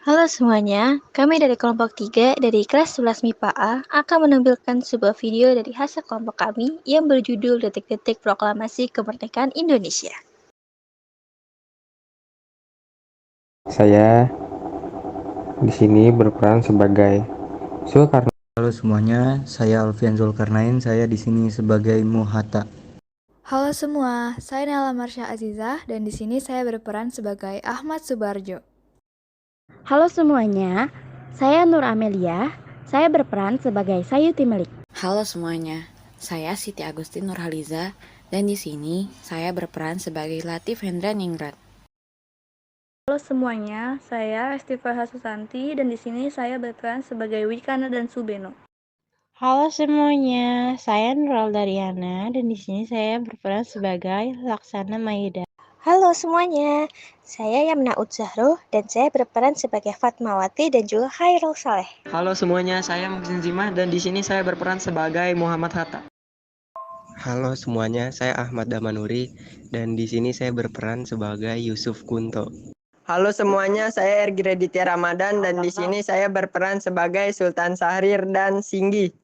Halo semuanya, kami dari kelompok 3 dari kelas 11 MIPA A akan menampilkan sebuah video dari hasil kelompok kami yang berjudul Detik-detik Proklamasi Kemerdekaan Indonesia. Saya di sini berperan sebagai Zulkarnain. Halo semuanya, saya Alfian Zulkarnain. Saya di sini sebagai Muhatta. Halo semua, saya Nela Marsha Azizah dan di sini saya berperan sebagai Ahmad Subarjo. Halo semuanya, saya Nur Amelia. Saya berperan sebagai Sayuti Melik. Halo semuanya, saya Siti Agustin Nurhaliza dan di sini saya berperan sebagai Latif Hendra Ningrat. Halo semuanya, saya Estifa Susanti dan di sini saya berperan sebagai Wikana dan Subeno. Halo semuanya, saya Nurul Dariana dan di sini saya berperan sebagai Laksana Maida. Halo semuanya, saya Yamna Udzahro dan saya berperan sebagai Fatmawati dan juga Khairul Saleh. Halo semuanya, saya Muhsin Zimah dan di sini saya berperan sebagai Muhammad Hatta. Halo semuanya, saya Ahmad Damanuri dan di sini saya berperan sebagai Yusuf Kunto. Halo semuanya, saya Ergi Raditya Ramadan dan di sini saya berperan sebagai Sultan Syahrir dan Singgi.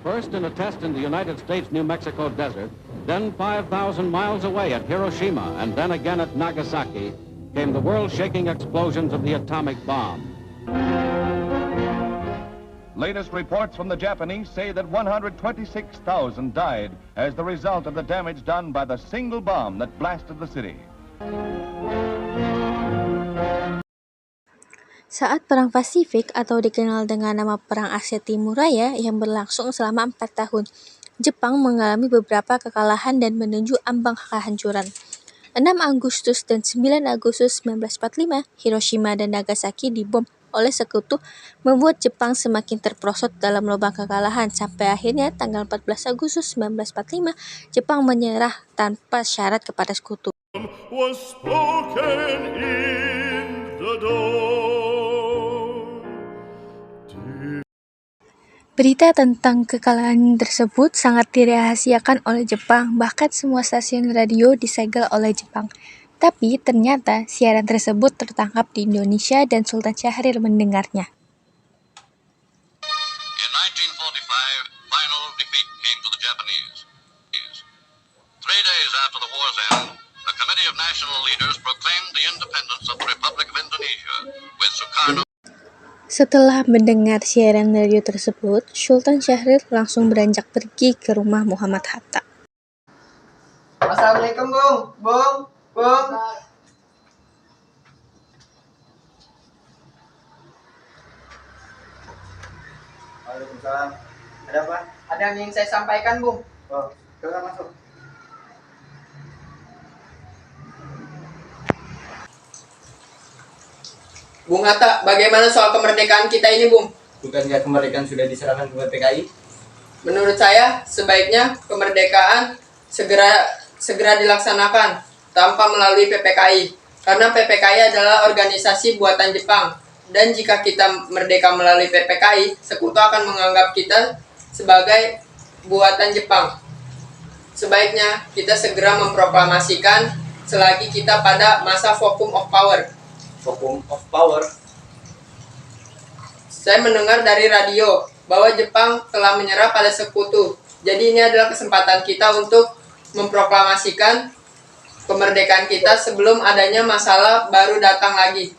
First in a test in the United States New Mexico desert, then 5,000 miles away at Hiroshima, and then again at Nagasaki, came the world-shaking explosions of the atomic bomb. Latest reports from the Japanese say that 126,000 died as the result of the damage done by the single bomb that blasted the city. Saat Perang Pasifik atau dikenal dengan nama Perang Asia Timur Raya yang berlangsung selama 4 tahun, Jepang mengalami beberapa kekalahan dan menuju ambang kehancuran. 6 Agustus dan 9 Agustus 1945, Hiroshima dan Nagasaki dibom oleh sekutu membuat Jepang semakin terperosot dalam lubang kekalahan sampai akhirnya tanggal 14 Agustus 1945, Jepang menyerah tanpa syarat kepada sekutu. Berita tentang kekalahan tersebut sangat dirahasiakan oleh Jepang, bahkan semua stasiun radio disegel oleh Jepang. Tapi ternyata siaran tersebut tertangkap di Indonesia dan Sultan Syahrir mendengarnya. In 1945, final defeat came to the Japanese. 3 days after the war's end, a committee of national leaders proclaimed the independence of the Republic of Indonesia, with Sukarno. Setelah mendengar siaran radio tersebut, Sultan Syahrir langsung beranjak pergi ke rumah Muhammad Hatta. Assalamualaikum, Bung. Waalaikumsalam. Ada apa? Ada yang ingin saya sampaikan, Bung. Oh, silakan masuk. Bung Hatta, bagaimana soal kemerdekaan kita ini, Bung? Bukankah kemerdekaan sudah diserahkan ke PKI? Menurut saya, sebaiknya kemerdekaan segera dilaksanakan tanpa melalui PPKI. Karena PPKI adalah organisasi buatan Jepang. Dan jika kita merdeka melalui PPKI, sekutu akan menganggap kita sebagai buatan Jepang. Sebaiknya kita segera memproklamasikan selagi kita pada masa vacuum of power. Vacuum of power. Saya mendengar dari radio bahwa Jepang telah menyerah pada sekutu. Jadi ini adalah kesempatan kita untuk memproklamasikan kemerdekaan kita sebelum adanya masalah baru datang lagi.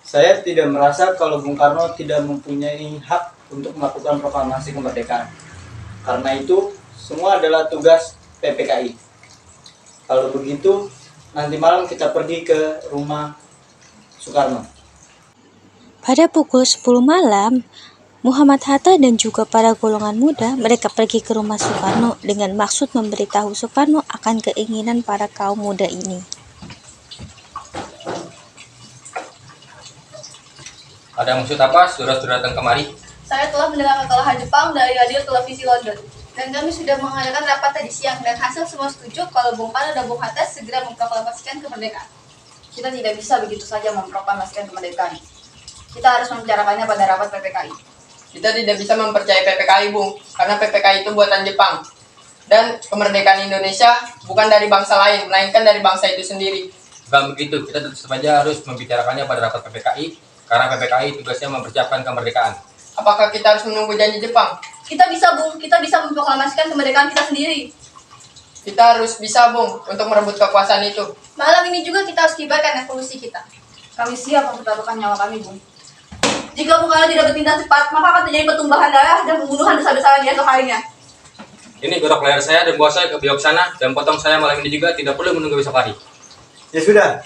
Saya tidak merasa kalau Bung Karno tidak mempunyai hak untuk melakukan proklamasi kemerdekaan. Karena itu, semua adalah tugas PPKI. Kalau begitu, nanti malam kita pergi ke rumah Soekarno. Pada pukul 10 malam, Muhammad Hatta dan juga para golongan muda mereka pergi ke rumah Soekarno dengan maksud memberitahu Soekarno akan keinginan para kaum muda ini. Ada maksud apa saudara-saudara datang kemari? Saya telah mendengar kekalahan Jepang dari radio televisi London. Dan kami sudah mengadakan rapat tadi siang dan hasil semua setuju kalau Bung Karno dan Bung Hatta segera memproklamasikan kemerdekaan. Kita tidak bisa begitu saja memproklamasikan kemerdekaan. Kita harus membicarakannya pada rapat PPKI. Kita tidak bisa mempercayai PPKI, Bung, karena PPKI itu buatan Jepang. Dan kemerdekaan Indonesia bukan dari bangsa lain, melainkan dari bangsa itu sendiri. Bukan begitu, kita tetap saja harus membicarakannya pada rapat PPKI, karena PPKI tugasnya mempersiapkan kemerdekaan. Apakah kita harus menunggu janji Jepang? Kita bisa, Bung. Kita bisa memproklamasikan kemerdekaan kita sendiri. Kita harus bisa, Bung, untuk merebut kekuasaan itu. Malam ini juga kita harus kibarkan revolusi kita. Kami siap untuk taruhkan nyawa kami, Bung. Jika Bung Karno tidak bertindak cepat, maka akan terjadi pertumbuhan darah dan pembunuhan besar-besaran di esok harinya. Ini gorok leher saya dan bawa saya ke biok sana, dan potong saya malam ini juga, tidak perlu menunggu besok hari. Ya sudah,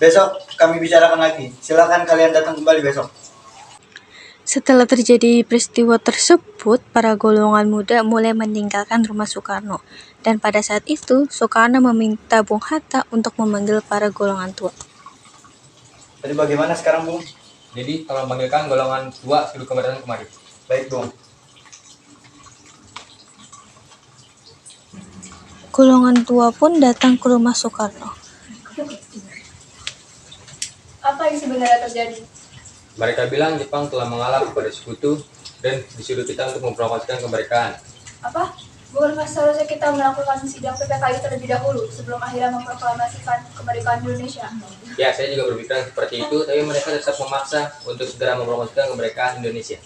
besok kami bicarakan lagi. Silakan kalian datang kembali besok. Setelah terjadi peristiwa tersebut, para golongan muda mulai meninggalkan rumah Soekarno. Dan pada saat itu, Soekarno meminta Bung Hatta untuk memanggil para golongan tua. Jadi bagaimana sekarang, Bung? Jadi, tolong panggilkan golongan tua seluruh kemerdekaan kemari. Baik, Bung. Golongan tua pun datang ke rumah Soekarno. Apa yang sebenarnya terjadi? Mereka bilang Jepang telah mengalah kepada sekutu dan disuruh kita untuk memproklamasikan kemerdekaan. Apa? Bukankah seharusnya kita melakukan sidang PPKI terlebih dahulu sebelum akhirnya memproklamasikan kemerdekaan Indonesia? Ya, saya juga berpikiran seperti itu, tapi mereka tetap memaksa untuk segera memproklamasikan kemerdekaan Indonesia.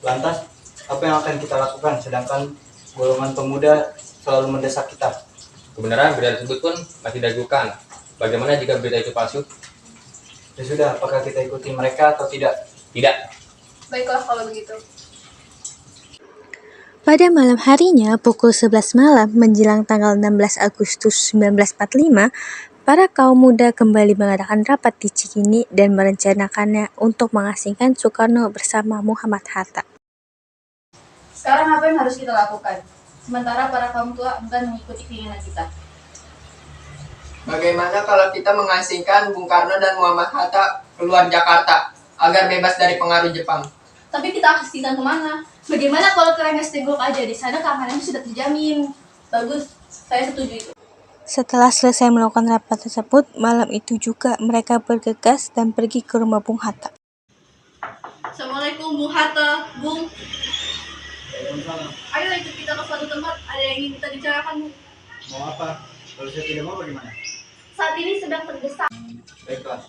Lantas, apa yang akan kita lakukan sedangkan golongan pemuda selalu mendesak kita? Kebenaran berita tersebut pun masih diragukan. Bagaimana jika berita itu palsu? Ya sudah, apakah kita ikuti mereka atau tidak? Tidak. Baiklah kalau begitu. Pada malam harinya, pukul 11 malam menjelang tanggal 16 Agustus 1945, para kaum muda kembali mengadakan rapat di Cikini dan merencanakannya untuk mengasingkan Soekarno bersama Muhammad Hatta. Sekarang apa yang harus kita lakukan? Sementara para kaum tua enggan mengikuti keinginan kita. Bagaimana kalau kita mengasingkan Bung Karno dan Muhammad Hatta keluar Jakarta agar bebas dari pengaruh Jepang? Tapi kita asingkan kemana? Bagaimana kalau ke Rengas Dengklok aja? Di sana keamanannya sudah terjamin. Bagus, saya setuju itu. Setelah selesai melakukan rapat tersebut, malam itu juga mereka bergegas dan pergi ke rumah Bung Hatta. Assalamualaikum Bung Hatta, Bung. Ayo ikut kita ke suatu tempat, ada yang ingin kita bicarakan, Bung. Mau apa? Kalau saya tidak mau bagaimana? Saat ini sedang terdesak. Baiklah.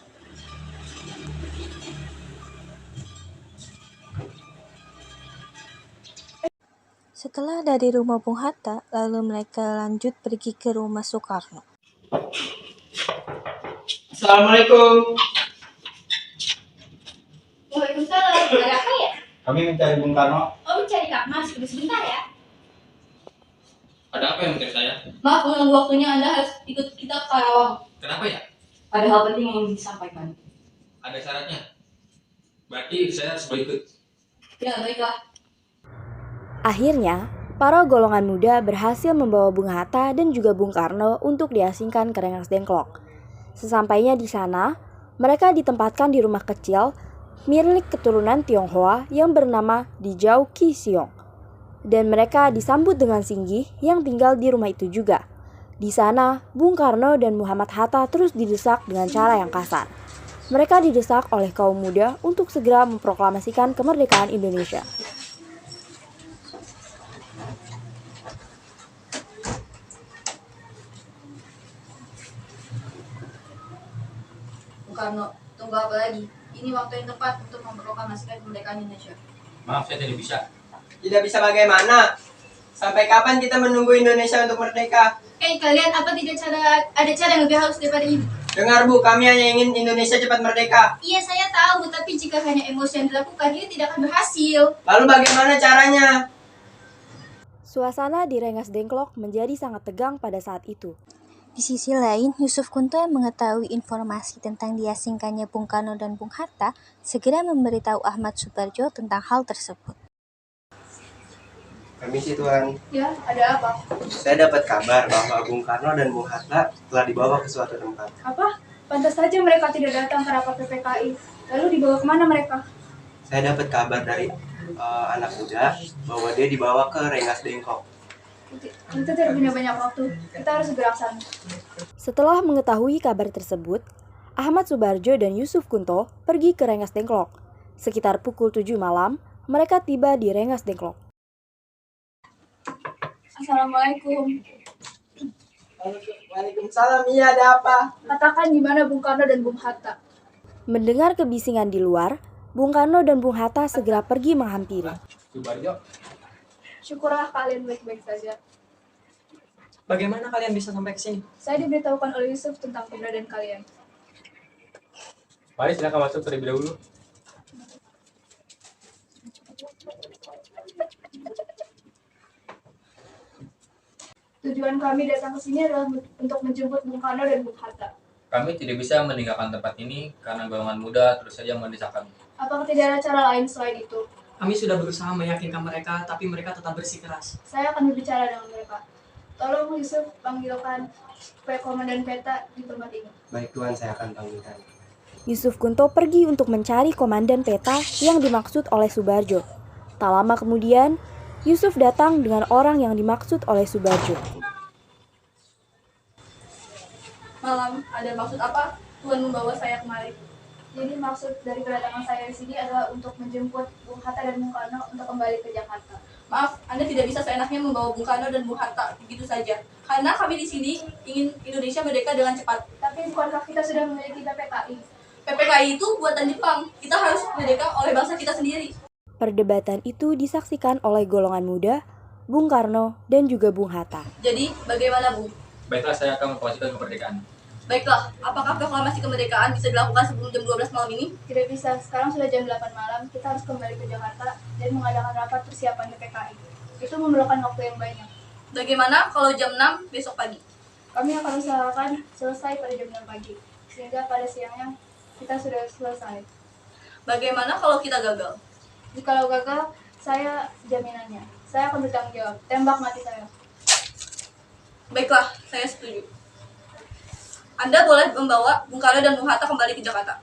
Setelah dari rumah Bung Hatta, lalu mereka lanjut pergi ke rumah Soekarno. Assalamualaikum. Waalaikumsalam, ada apa ya? Kami mencari Bung Karno. Oh, mencari Kak Mas, tunggu sebentar ya. Ada apa yang mencari saya? Maaf, menunggu waktunya Anda harus ikut kita ke Karawang. Kenapa ya? Ada hal penting yang ingin disampaikan. Ada syaratnya. Berarti saya harus berikut. Ya, baiklah. Akhirnya, para golongan muda berhasil membawa Bung Hatta dan juga Bung Karno untuk diasingkan ke Rengas Dengklok. Sesampainya di sana, mereka ditempatkan di rumah kecil milik keturunan Tionghoa yang bernama Dijau Ki Siong. Dan mereka disambut dengan singgih yang tinggal di rumah itu juga. Di sana, Bung Karno dan Muhammad Hatta terus didesak dengan cara yang kasar. Mereka didesak oleh kaum muda untuk segera memproklamasikan kemerdekaan Indonesia. Bung Karno, tunggu apa lagi? Ini waktu yang tepat untuk memproklamasikan kemerdekaan Indonesia. Maaf, saya tidak bisa. Tidak bisa bagaimana? Sampai kapan kita menunggu Indonesia untuk merdeka? Kalian apa tidak ada cara yang lebih halus daripada ini? Dengar Bu, kami hanya ingin Indonesia cepat merdeka. Iya, saya tahu, tapi jika hanya emosi yang dilakukan, ini tidak akan berhasil. Lalu bagaimana caranya? Suasana di Rengas Dengklok menjadi sangat tegang pada saat itu. Di sisi lain, Yusuf Kunto yang mengetahui informasi tentang diasingkannya Bung Karno dan Bung Hatta segera memberitahu Ahmad Subarjo tentang hal tersebut. Permisi Tuan, Ya, ada apa? saya dapat kabar bahwa Bung Karno dan Bung Hatta telah dibawa ke suatu tempat. Apa? Pantas saja mereka tidak datang ke rapat PPKI. Lalu dibawa kemana mereka? Saya dapat kabar dari anak muda bahwa dia dibawa ke Rengas Dengklok. Kita tidak punya banyak waktu. Kita harus segera ke sana. Setelah mengetahui kabar tersebut, Ahmad Subarjo dan Yusuf Kunto pergi ke Rengas Dengklok. Sekitar pukul 7 malam, mereka tiba di Rengas Dengklok. Assalamualaikum. Waalaikumsalam, iya ada apa? Katakan di mana Bung Karno dan Bung Hatta? Mendengar kebisingan di luar, Bung Karno dan Bung Hatta segera pergi menghampiri. Subarjo, Syukurlah kalian baik-baik saja. bagaimana kalian bisa sampai ke sini? Saya diberitahukan oleh Yusuf tentang keberadaan kalian. Mari silakan masuk terlebih dahulu. Tujuan kami datang ke sini adalah untuk menjemput Bung Karno dan Bung Hatta. Kami tidak bisa meninggalkan tempat ini karena golongan muda terus saja mendesak kami. Apakah tidak ada cara lain selain itu? Kami sudah berusaha meyakinkan mereka, tapi mereka tetap bersikeras. Saya akan berbicara dengan mereka. Tolong Yusuf panggilkan Komandan Peta di tempat ini. Baik Tuan, saya akan panggilkan. Yusuf Kunto pergi untuk mencari Komandan Peta yang dimaksud oleh Subarjo. Tak lama kemudian, Yusuf datang dengan orang yang dimaksud oleh Subarjo. Malam, ada maksud apa Tuan membawa saya kemari? Jadi maksud dari kedatangan saya di sini adalah untuk menjemput Bung Hatta dan Bung Karno untuk kembali ke Jakarta. Maaf, Anda tidak bisa seenaknya membawa Bung Karno dan Bung Hatta begitu saja. Karena kami di sini ingin Indonesia merdeka dengan cepat. Tapi bukankah kita sudah memiliki PPKI? PPKI itu buatan Jepang. Kita harus merdeka oleh bangsa kita sendiri. Perdebatan itu disaksikan oleh golongan muda, Bung Karno, dan juga Bung Hatta. Jadi, bagaimana, Bung? Baiklah, saya akan mempromosikan kemerdekaan. Baiklah, apakah proklamasi kemerdekaan bisa dilakukan sebelum jam 12 malam ini? Tidak bisa, sekarang sudah jam 8 malam, kita harus kembali ke Jakarta dan mengadakan rapat persiapan PPKI. Itu memerlukan waktu yang banyak. Bagaimana kalau jam 6 besok pagi? Kami akan usahakan selesai pada jam 6 pagi, sehingga pada siangnya kita sudah selesai. Bagaimana kalau kita gagal? Jikalau gagal, saya jaminannya. Saya akan bertanggung jawab. Tembak mati saya. Baiklah, saya setuju. Anda boleh membawa Bung Karno dan Bung Hatta kembali ke Jakarta.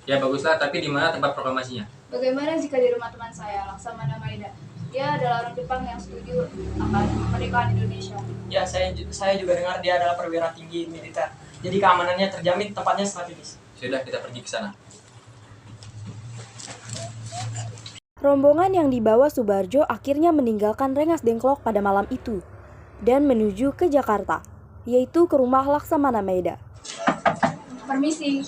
Ya baguslah, tapi di mana tempat proklamasinya? Bagaimana jika di rumah teman saya, Laksamana Maeda? Dia adalah orang Jepang yang setuju akan kemerdekaan Indonesia. Ya, saya juga dengar dia adalah perwira tinggi militer. Jadi keamanannya terjamin, tempatnya strategis. Sudah, kita pergi ke sana. Rombongan yang dibawa Subarjo akhirnya meninggalkan Rengas Dengklok pada malam itu dan menuju ke Jakarta, yaitu ke rumah Laksamana Maeda. Permisi.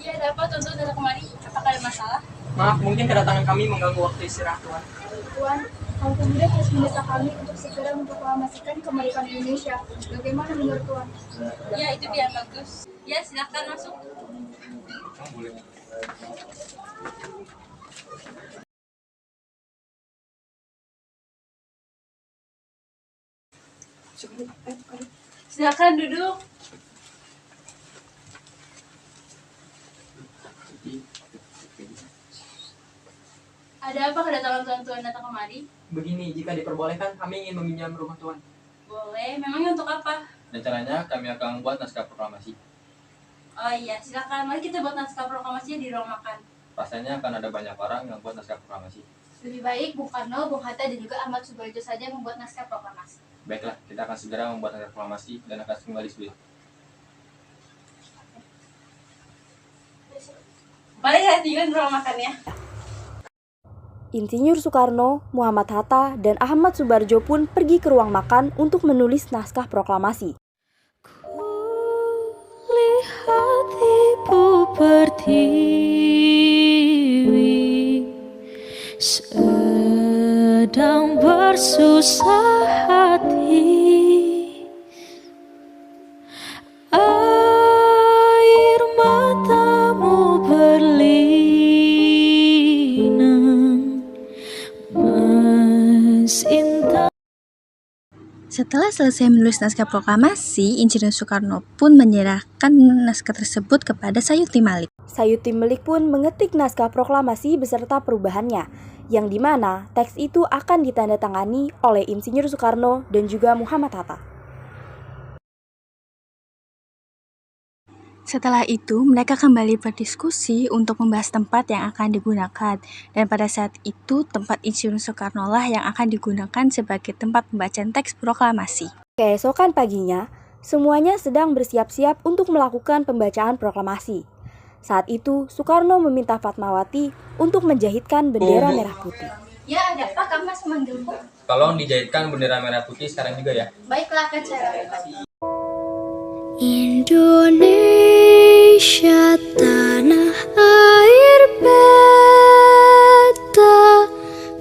Iya, dapat untuk datang kemari. Apakah ada masalah? Maaf, mungkin kedatangan kami mengganggu waktu istirahat Tuan. Tuan, kaum pemuda terus mendesak kami untuk segera memproklamasikan kemerdekaan Indonesia. Bagaimana menurut Tuan? Ya, itu biar bagus. Ya, silakan masuk. Silakan duduk. Ada apa kedatangan tuan-tuan datang kemari? Begini, jika diperbolehkan, kami ingin meminjam rumah Tuan. Boleh, memangnya untuk apa? Rencananya kami akan membuat naskah proklamasi. Oh iya, silakan. Mari kita buat naskah proklamasinya di ruang makan. Rasanya akan ada banyak orang yang buat naskah proklamasi. Lebih baik Bung Karno, Bung Hatta, dan juga Ahmad Subarjo saja membuat naskah proklamasi. Baiklah, kita akan segera membuat naskah proklamasi dan akan kembali sebentar. Mari kita tinggal di ruang makannya. Insinyur Soekarno, Muhammad Hatta, dan Ahmad Subarjo pun pergi ke ruang makan untuk menulis naskah proklamasi. Lihat ibu pertiwi sedang bersusah hati, air matamu berlinang mesinta. Setelah selesai menulis naskah proklamasi, Insinyur Soekarno pun menyerahkan naskah tersebut kepada Sayuti Malik. Sayuti Malik pun mengetik naskah proklamasi beserta perubahannya, yang dimana teks itu akan ditandatangani oleh Insinyur Soekarno dan juga Muhammad Hatta. Setelah itu, mereka kembali berdiskusi untuk membahas tempat yang akan digunakan. Dan pada saat itu, tempat Insinyur Soekarno lah yang akan digunakan sebagai tempat pembacaan teks proklamasi. Keesokan paginya, semuanya sedang bersiap-siap untuk melakukan pembacaan proklamasi. Saat itu, Soekarno meminta Fatmawati untuk menjahitkan bendera merah putih. Ya, ada apa Kang Mas memanggilku? Tolong dijahitkan bendera merah putih sekarang juga ya. Baiklah, akan saya lakukan. Indonesia tanah air beta,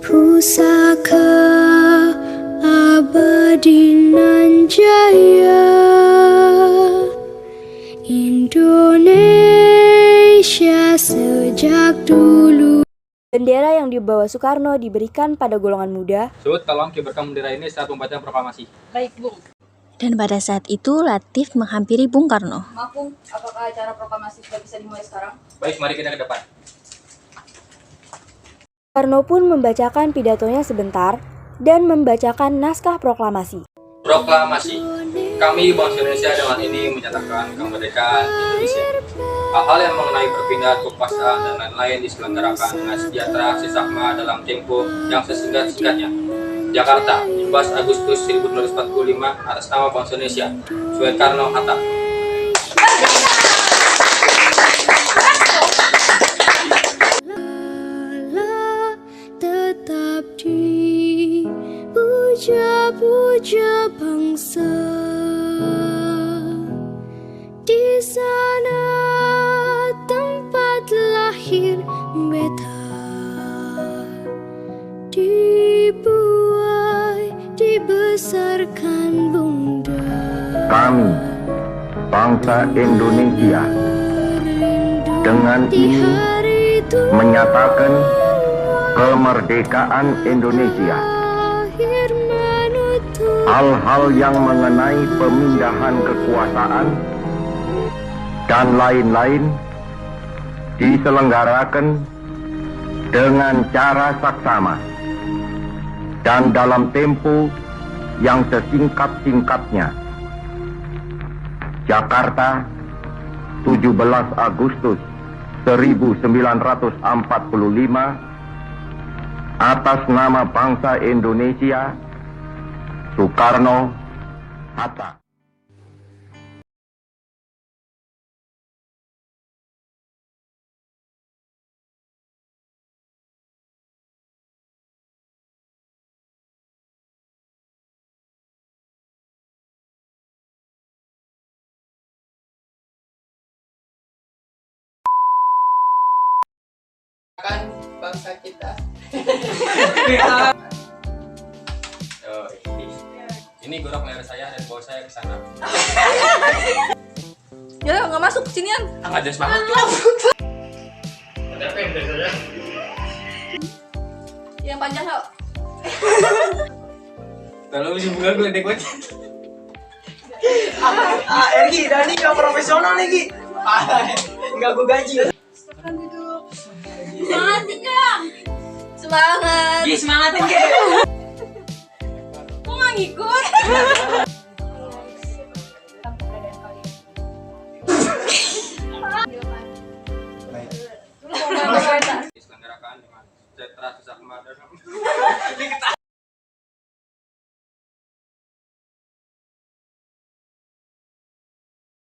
pusaka abadi nan jaya. Indonesia sejak dulu. Bendera yang dibawa Soekarno diberikan pada golongan muda. Sud, tolong kibarkan bendera ini saat pembacaan proklamasi. Baik, Bung. Dan pada saat itu Latif menghampiri Bung Karno. Maaf, Bung. Apakah acara proklamasi sudah bisa dimulai sekarang? Baik, mari kita ke depan. Soekarno pun membacakan pidatonya sebentar dan membacakan naskah proklamasi. Proklamasi. Kami bangsa Indonesia dengan ini menyatakan kemerdekaan Indonesia. Hal-hal yang mengenai perpindahan kekuasaan dan lain-lain diselenggarakan dengan sejahtera sesama dalam tempo yang sesingkat-singkatnya. Jakarta, 15 Agustus 1945 atas nama bangsa Indonesia. Soekarno-Hatta. Tetap dipuja-puja bangsa, di sana tempat lahir beta, dibuai dibesarkan bunda. Kami, bangsa Indonesia, dengan ini menyatakan kemerdekaan Indonesia. Hal-hal yang mengenai pemindahan kekuasaan dan lain-lain diselenggarakan dengan cara saksama dan dalam tempo yang sesingkat-singkatnya. Jakarta, 17 Agustus 1945, atas nama bangsa Indonesia, Soekarno-Hatta. Kan bangsa kita. Ini gorok leher saya dan bawa saya ke sana. Ya, nggak masuk sinian. Nggak ada semangat tuh. Ada pendek saja. Yang panjang kok. Kalau dibuka gue ledek banget. Ergi, Dani nggak profesional nih, Gi. Nggak gue gaji. Semangat dong. Semangat. Gi, semangatin, Gi. Kok nggak ngikut? Diselenggarakan dengan sejahtera sesama dalam